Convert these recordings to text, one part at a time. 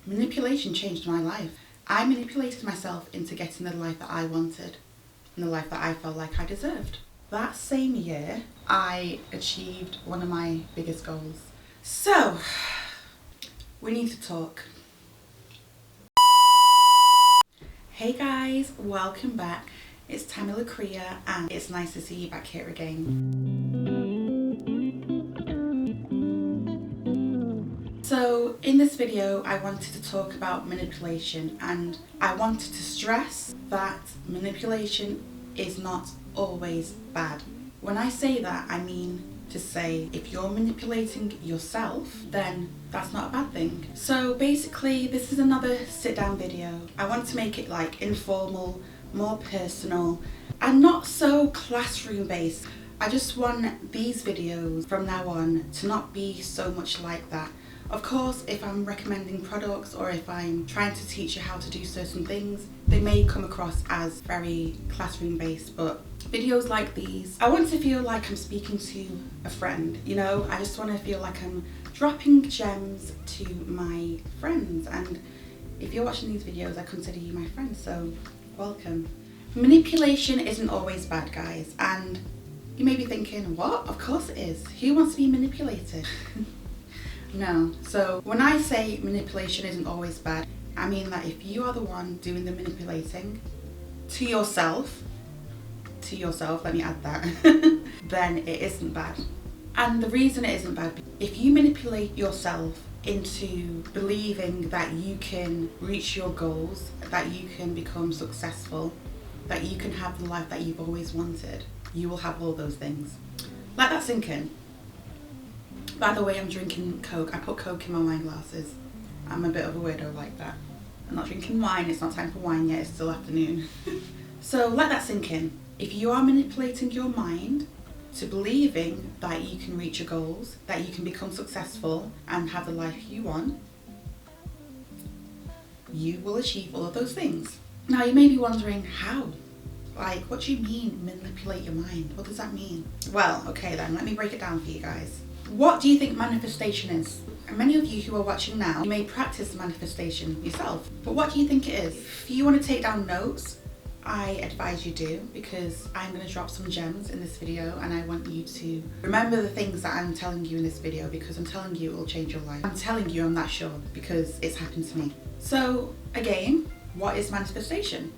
Manipulation changed my life. I manipulated myself into getting the life that I wanted and the life that I felt like I deserved. That same year, I achieved one of my biggest goals. So, we need to talk. Hey guys, welcome back. It's Tamila Kriya and it's nice to see you back here again. So in this video, I wanted to talk about manipulation, and I wanted to stress that manipulation is not always bad. When I say that, I mean to say if you're manipulating yourself, then that's not a bad thing. So basically, this is another sit down video. I want to make it like informal, more personal, and not so classroom based. I just want these videos from now on to not be so much like that. Of course, if I'm recommending products or if I'm trying to teach you how to do certain things, they may come across as very classroom based, but videos like these, I want to feel like I'm speaking to a friend, you know? I just want to feel like I'm dropping gems to my friends, and if you're watching these videos, I consider you my friend, so welcome. Manipulation isn't always bad, guys, and you may be thinking, what? Of course it is. Who wants to be manipulated? No. So when I say manipulation isn't always bad, I mean that if you are the one doing the manipulating to yourself, let me add that, then it isn't bad. And the reason it isn't bad, if you manipulate yourself into believing that you can reach your goals, that you can become successful, that you can have the life that you've always wanted, you will have all those things. Let that sink in. By the way, I'm drinking Coke. I put Coke in my wine glasses. I'm a bit of a weirdo like that. I'm not drinking wine. It's not time for wine yet. It's still afternoon. So let that sink in. If you are manipulating your mind to believing that you can reach your goals, that you can become successful and have the life you want, you will achieve all of those things. Now you may be wondering how. Like, what do you mean manipulate your mind? What does that mean? Well, okay then, let me break it down for you guys. What do you think manifestation is? And many of you who are watching now, you may practice manifestation yourself, but what do you think it is? If you want to take down notes, I advise you do, because I'm going to drop some gems in this video and I want you to remember the things that I'm telling you in this video, because I'm telling you it will change your life. I'm telling you I'm that sure because it's happened to me. So again, what is manifestation?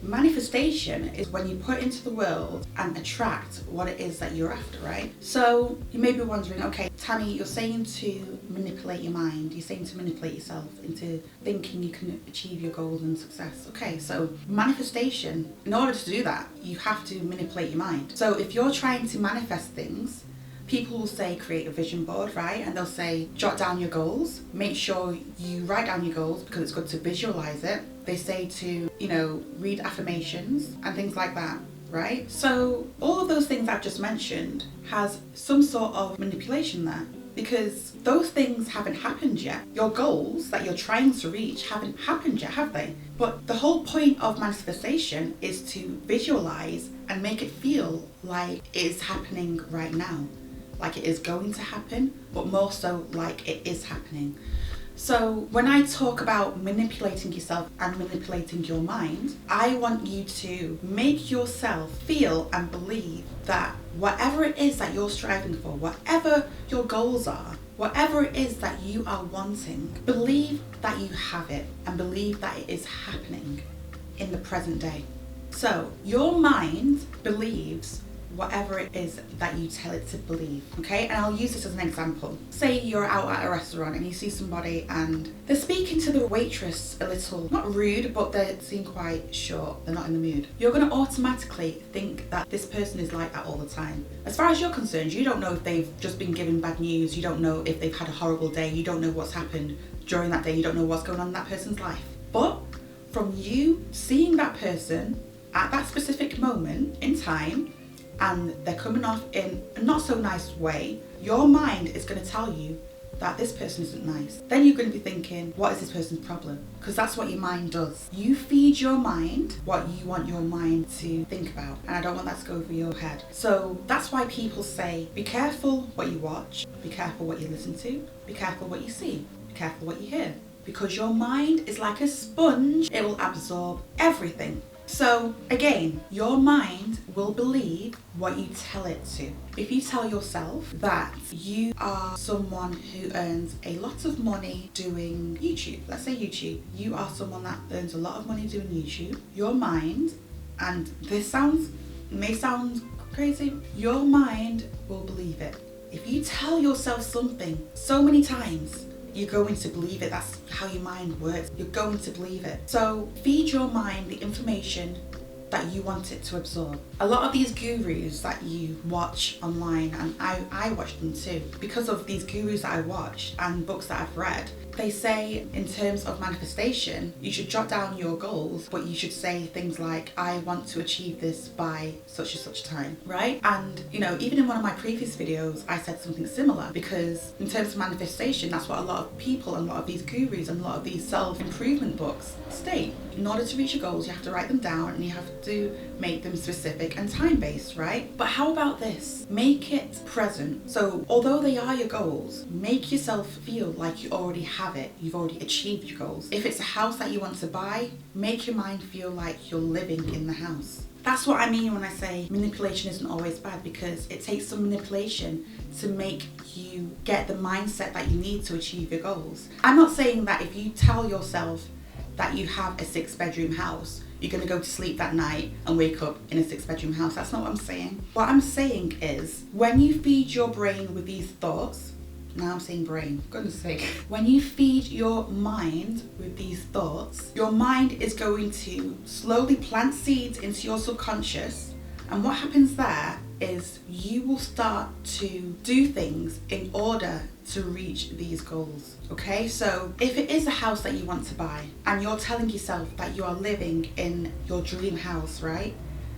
Manifestation is when you put into the world and attract what it is that you're after, right? So you may be wondering, okay, Tammy, you're saying to manipulate your mind, you're saying to manipulate yourself into thinking you can achieve your goals and success. Okay, so manifestation, in order to do that, you have to manipulate your mind. So if you're trying to manifest things, people will say create a vision board, right? And they'll say jot down your goals, make sure you write down your goals because it's good to visualize it. They say to, you know, read affirmations and things like that, right? So all of those things I've just mentioned has some sort of manipulation there, because those things haven't happened yet. Your goals that you're trying to reach haven't happened yet, have they? But the whole point of manifestation is to visualize and make it feel like it is happening right now, like it is going to happen, but more so like it is happening. So when I talk about manipulating yourself and manipulating your mind, I want you to make yourself feel and believe that whatever it is that you're striving for, whatever your goals are, whatever it is that you are wanting, believe that you have it and believe that it is happening in the present day. So your mind believes whatever it is that you tell it to believe, okay? And I'll use this as an example. Say you're out at a restaurant and you see somebody and they're speaking to the waitress a little, not rude, but they seem quite short, they're not in the mood. You're gonna automatically think that this person is like that all the time. As far as you're concerned, you don't know if they've just been given bad news, you don't know if they've had a horrible day, you don't know what's happened during that day, you don't know what's going on in that person's life. But from you seeing that person at that specific moment in time, and they're coming off in a not so nice way, your mind is going to tell you that this person isn't nice. Then you're going to be thinking, what is this person's problem? Because that's what your mind does. You feed your mind what you want your mind to think about, and I don't want that to go over your head. So that's why people say, be careful what you watch, be careful what you listen to, be careful what you see, be careful what you hear. because your mind is like a sponge. It will absorb everything. So again, your mind will believe what you tell it to. If you tell yourself that you are someone who earns a lot of money doing YouTube, let's say YouTube, you are someone that earns a lot of money doing YouTube, your mind, and this may sound crazy, your mind will believe it. If you tell yourself something so many times, you're going to believe it. That's how your mind works. You're going to believe it. So feed your mind the information that you want it to absorb. A lot of these gurus that you watch online, and I watch them too, because of these gurus that I watch and books that I've read, they say in terms of manifestation, you should jot down your goals, but you should say things like, I want to achieve this by such and such time, right? And even in one of my previous videos, I said something similar, because in terms of manifestation, that's what a lot of people and a lot of these gurus and a lot of these self-improvement books state. In order to reach your goals, you have to write them down and you have to make them specific and time-based, right? But how about this? Make it present. So although they are your goals, make yourself feel like you already have it. You've already achieved your goals. If it's a house that you want to buy, make your mind feel like you're living in the house. That's what I mean when I say manipulation isn't always bad, because it takes some manipulation to make you get the mindset that you need to achieve your goals. I'm not saying that if you tell yourself that you have a 6-bedroom house, you're going to go to sleep that night and wake up in a 6-bedroom house. That's not what I'm saying. What I'm saying is, when you feed your brain with these thoughts, now I'm saying brain, for goodness sake. When you feed your mind with these thoughts, your mind is going to slowly plant seeds into your subconscious. And what happens there is you will start to do things in order to reach these goals. Okay, so if it is a house that you want to buy and you're telling yourself that you are living in your dream house, right?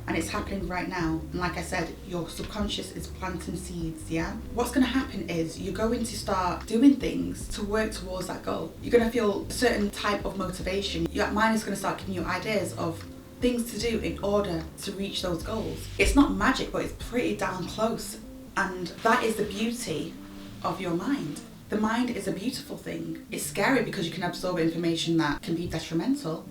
And it's happening right now, and like I said, your subconscious is planting seeds, yeah? What's going to happen is you're going to start doing things to work towards that goal. You're going to feel a certain type of motivation. Your mind is going to start giving you ideas of things to do in order to reach those goals. It's not magic, but it's pretty damn close. And that is the beauty of your mind. The mind is a beautiful thing. It's scary because you can absorb information that can be detrimental,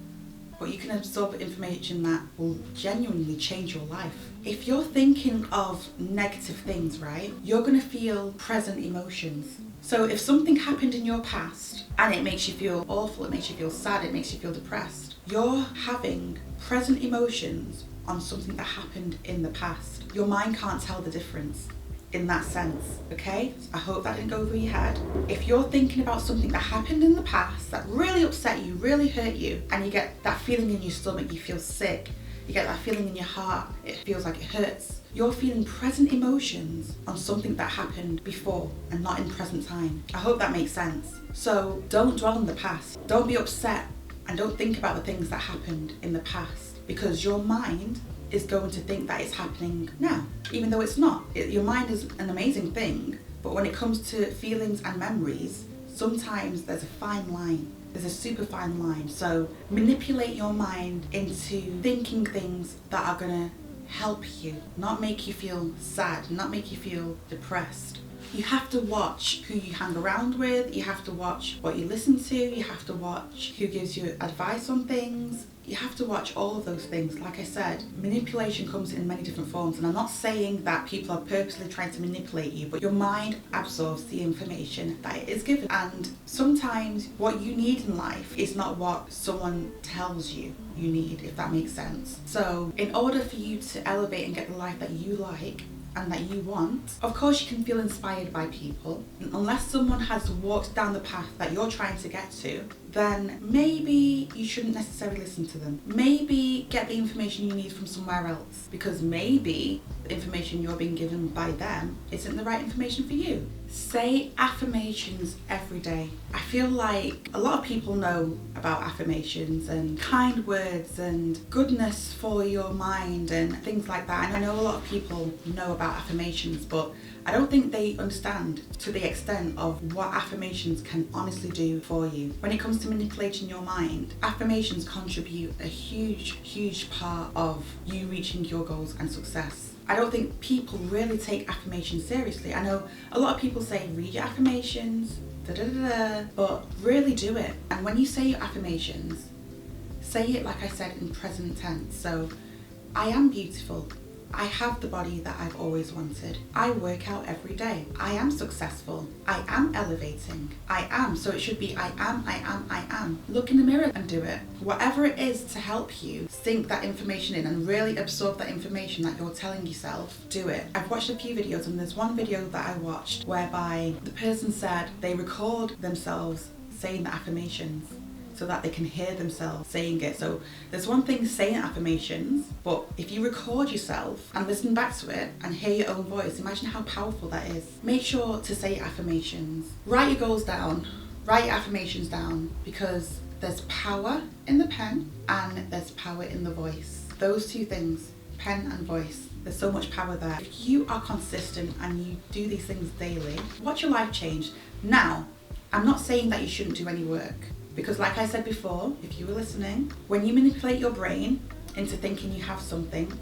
but you can absorb information that will genuinely change your life. If you're thinking of negative things, right, you're going to feel present emotions. So if something happened in your past and it makes you feel awful, it makes you feel sad, it makes you feel depressed, you're having present emotions on something that happened in the past. Your mind can't tell the difference in that sense, okay? I hope that didn't go over your head. If you're thinking about something that happened in the past that really upset you, really hurt you, and you get that feeling in your stomach, you feel sick, you get that feeling in your heart, it feels like it hurts, you're feeling present emotions on something that happened before and not in present time. I hope that makes sense. So don't dwell on the past. Don't be upset and don't think about the things that happened in the past, because your mind is going to think that it's happening now, even though it's not. Your mind is an amazing thing, but when it comes to feelings and memories, sometimes there's a fine line. There's a super fine line. So manipulate your mind into thinking things that are gonna help you, not make you feel sad, not make you feel depressed. You have to watch who you hang around with, you have to watch what you listen to, you have to watch who gives you advice on things. You have to watch all of those things. Like I said, manipulation comes in many different forms, and I'm not saying that people are purposely trying to manipulate you, but your mind absorbs the information that it is given. And sometimes what you need in life is not what someone tells you you need, if that makes sense. So in order for you to elevate and get the life that you like and that you want, of course you can feel inspired by people. Unless someone has walked down the path that you're trying to get to, then maybe you shouldn't necessarily listen to them. Maybe get the information you need from somewhere else, because maybe the information you're being given by them isn't the right information for you. Say affirmations every day. I feel like a lot of people know about affirmations and kind words and goodness for your mind and things like that. And I know a lot of people know about affirmations, but I don't think they understand to the extent of what affirmations can honestly do for you. When it comes to manipulating your mind, affirmations contribute a huge part of you reaching your goals and success. I don't think people really take affirmations seriously. I know a lot of people say read your affirmations, but really do it. And when you say your affirmations, say it like I said in present tense. So I am beautiful. I have the body that I've always wanted. I work out every day. I am successful. I am elevating. I am. So it should be I am, I am, I am. Look in the mirror and do it. Whatever it is to help you sink that information in and really absorb that information that you're telling yourself, do it. I've watched a few videos, and there's one video that I watched whereby the person said they record themselves saying the affirmations so that they can hear themselves saying it. So there's one thing saying affirmations, but if you record yourself and listen back to it and hear your own voice, imagine how powerful that is. Make sure to say your affirmations. Write your goals down, write your affirmations down, because there's power in the pen and there's power in the voice. Those two things, pen and voice, there's so much power there. If you are consistent and you do these things daily, watch your life change. Now, I'm not saying that you shouldn't do any work, because like I said before, if you were listening, when you manipulate your brain into thinking you have something,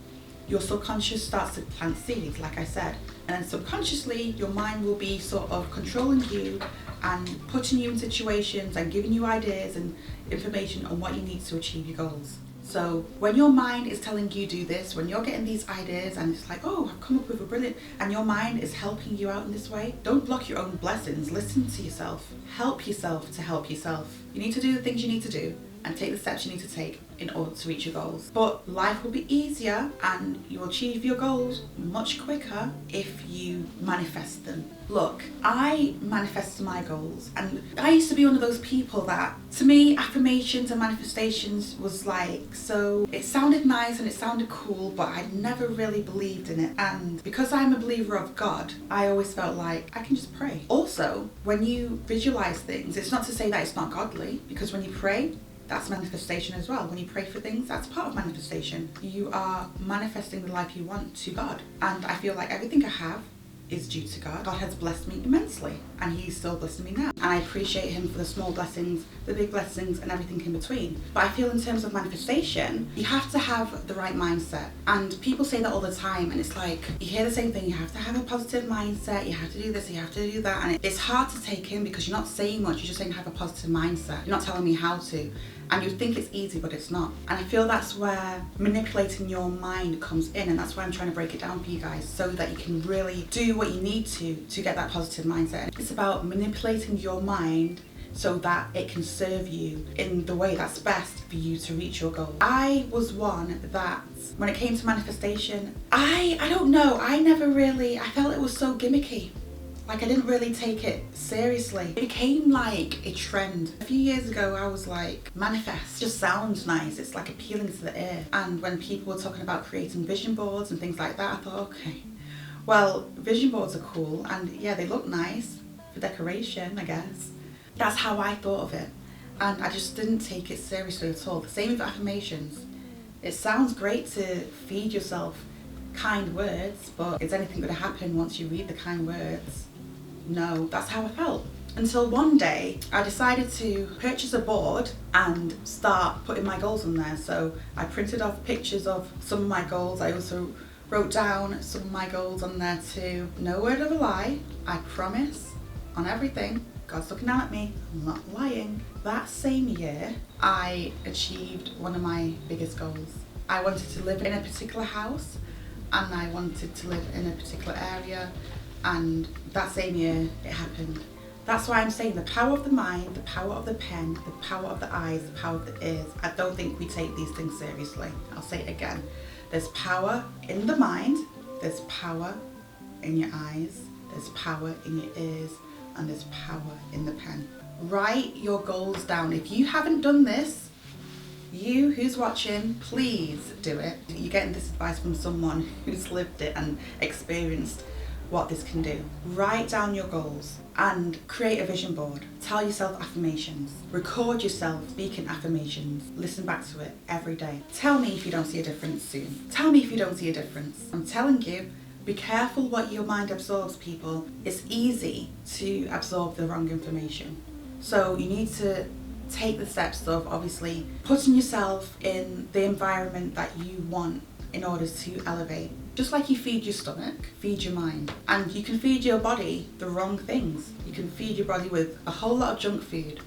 your subconscious starts to plant seeds, like I said. And then subconsciously, your mind will be sort of controlling you and putting you in situations and giving you ideas and information on what you need to achieve your goals. So when your mind is telling you do this, when you're getting these ideas and it's like, oh, I've come up with a brilliant, and your mind is helping you out in this way, don't block your own blessings. Listen to yourself. Help yourself to help yourself. You need to do the things you need to do and take the steps you need to take in order to reach your goals. But life will be easier and you'll achieve your goals much quicker if you manifest them. Look, I manifested my goals, and I used to be one of those people that, to me, affirmations and manifestations was like, so it sounded nice and it sounded cool, but I never really believed in it. And because I'm a believer of God, I always felt like I can just pray. Also, when you visualize things, it's not to say that it's not godly, because when you pray, that's manifestation as well. When you pray for things, that's part of manifestation. You are manifesting the life you want to God. And I feel like everything I have is due to God. God has blessed me immensely, and He's still blessing me now. And I appreciate Him for the small blessings, the big blessings, and everything in between. But I feel in terms of manifestation, you have to have the right mindset. And people say that all the time, and it's like, you hear the same thing, you have to have a positive mindset, you have to do this, you have to do that. And it's hard to take in because you're not saying much, you're just saying have a positive mindset. You're not telling me how to. And you think it's easy, but it's not. And I feel that's where manipulating your mind comes in, and that's why I'm trying to break it down for you guys, so that you can really do what you need to get that positive mindset. It's about manipulating your mind so that it can serve you in the way that's best for you to reach your goal. I was one that, when it came to manifestation, I don't know, I felt it was so gimmicky. Like, I didn't really take it seriously. It became like a trend. A few years ago, I was like, manifest just sounds nice. It's like appealing to the ear. And when people were talking about creating vision boards and things like that, I thought, okay, well, vision boards are cool. And yeah, they look nice for decoration, I guess. That's how I thought of it. And I just didn't take it seriously at all. The same with affirmations. It sounds great to feed yourself kind words, but is anything going to happen once you read the kind words? No, that's how I felt. Until one day I decided to purchase a board and start putting my goals on there. So I printed off pictures of some of my goals. I also wrote down some of my goals on there too. No word of a lie, I promise, on everything. God's looking down at me, I'm not lying. That same year, I achieved one of my biggest goals. I wanted to live in a particular house, and I wanted to live in a particular area, and that same year it happened. That's why I'm saying the power of the mind, the power of the pen, the power of the eyes, the power of the ears. I don't think we take these things seriously. I'll say it again. There's power in the mind, there's power in your eyes, there's power in your ears, and there's power in the pen. Write your goals down. If you haven't done this, you who's watching, please do it. You're getting this advice from someone who's lived it and experienced what this can do. Write down your goals and create a vision board. Tell yourself affirmations. Record yourself speaking affirmations. Listen back to it every day. Tell me if you don't see a difference soon. Tell me if you don't see a difference. I'm telling you, be careful what your mind absorbs, people. It's easy to absorb the wrong information. So you need to take the steps of obviously putting yourself in the environment that you want in order to elevate. Just like you feed your stomach, feed your mind. And you can feed your body the wrong things. You can feed your body with a whole lot of junk food,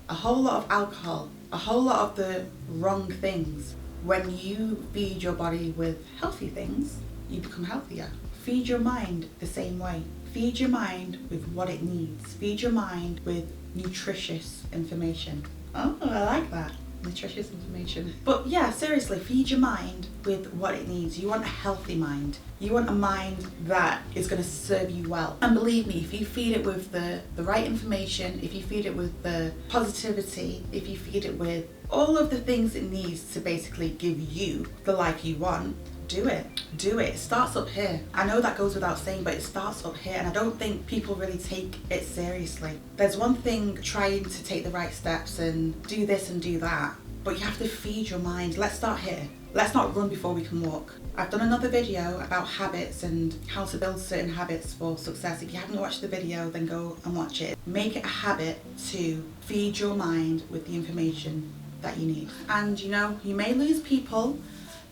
a whole lot of alcohol, a whole lot of the wrong things. When you feed your body with healthy things, you become healthier. Feed your mind the same way. Feed your mind with what it needs. Feed your mind with nutritious information. Oh, I like that. Nutritious information. But yeah, seriously, feed your mind with what it needs. You want a healthy mind. You want a mind that is going to serve you well. And believe me, if you feed it with the right information, if you feed it with the positivity, if you feed it with all of the things it needs to basically give you the life you want, do it. Do it. It starts up here. I know that goes without saying, but it starts up here, and I don't think people really take it seriously. There's one thing trying to take the right steps and do this and do that, but you have to feed your mind. Let's start here. Let's not run before we can walk. I've done another video about habits and how to build certain habits for success. If you haven't watched the video, then go and watch it. Make it a habit to feed your mind with the information that you need. And you know, you may lose people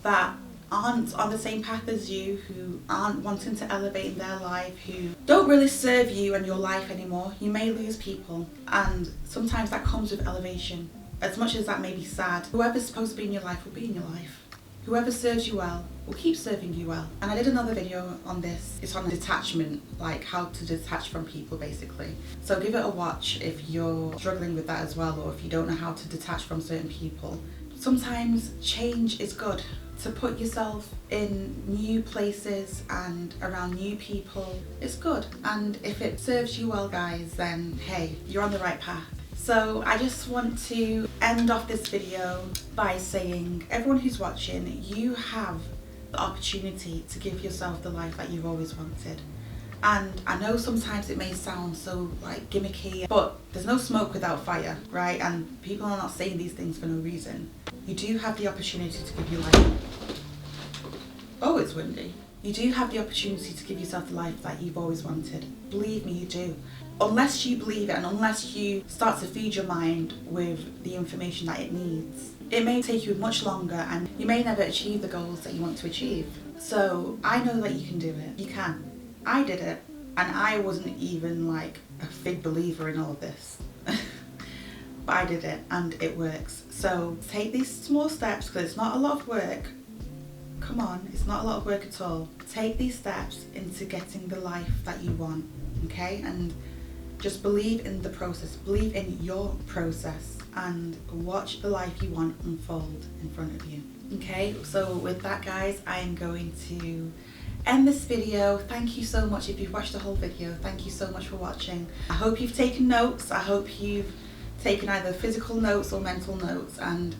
that aren't on the same path as you, who aren't wanting to elevate in their life, who don't really serve you and your life anymore. You may lose people, and sometimes that comes with elevation. As much as that may be sad, whoever's supposed to be in your life will be in your life. Whoever serves you well will keep serving you well. And I did another video on this. It's on detachment, like how to detach from people basically. So give it a watch if you're struggling with that as well, or if you don't know how to detach from certain people. Sometimes change is good. To put yourself in new places and around new people, it's good. And if it serves you well, guys, then hey, you're on the right path. So I just want to end off this video by saying, everyone who's watching, you have the opportunity to give yourself the life that you've always wanted. And I know sometimes it may sound so like gimmicky, but there's no smoke without fire, right? And people are not saying these things for no reason. You do have the opportunity to give your life. Oh, it's windy. You do have the opportunity to give yourself the life that you've always wanted. Believe me, you do. Unless you believe it and unless you start to feed your mind with the information that it needs, it may take you much longer and you may never achieve the goals that you want to achieve. So I know that you can do it. You can. I did it, and I wasn't even like a big believer in all of this. But I did it, and it works. So take these small steps, because it's not a lot of work. Come on, it's not a lot of work at all. Take these steps into getting the life that you want, okay? And just believe in the process, believe in your process, and watch the life you want unfold in front of you. Okay, so with that, guys, I am going to end this video. Thank you so much if you've watched the whole video. Thank you so much for watching. I hope you've taken notes. I hope you've taken either physical notes or mental notes, and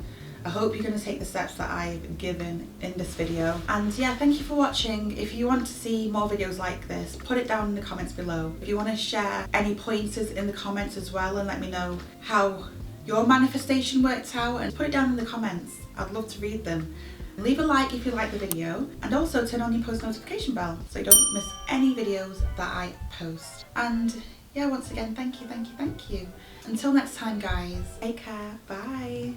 I hope you're going to take the steps that I've given in this video. And yeah, thank you for watching. If you want to see more videos like this, put it down in the comments below. If you want to share any pointers in the comments as well, and let me know how your manifestation worked out, and put it down in the comments. I'd love to read them. Leave a like if you like the video, and also turn on your post notification bell so you don't miss any videos that I post. And yeah, once again, thank you, thank you, thank you. Until next time, guys, take care, bye.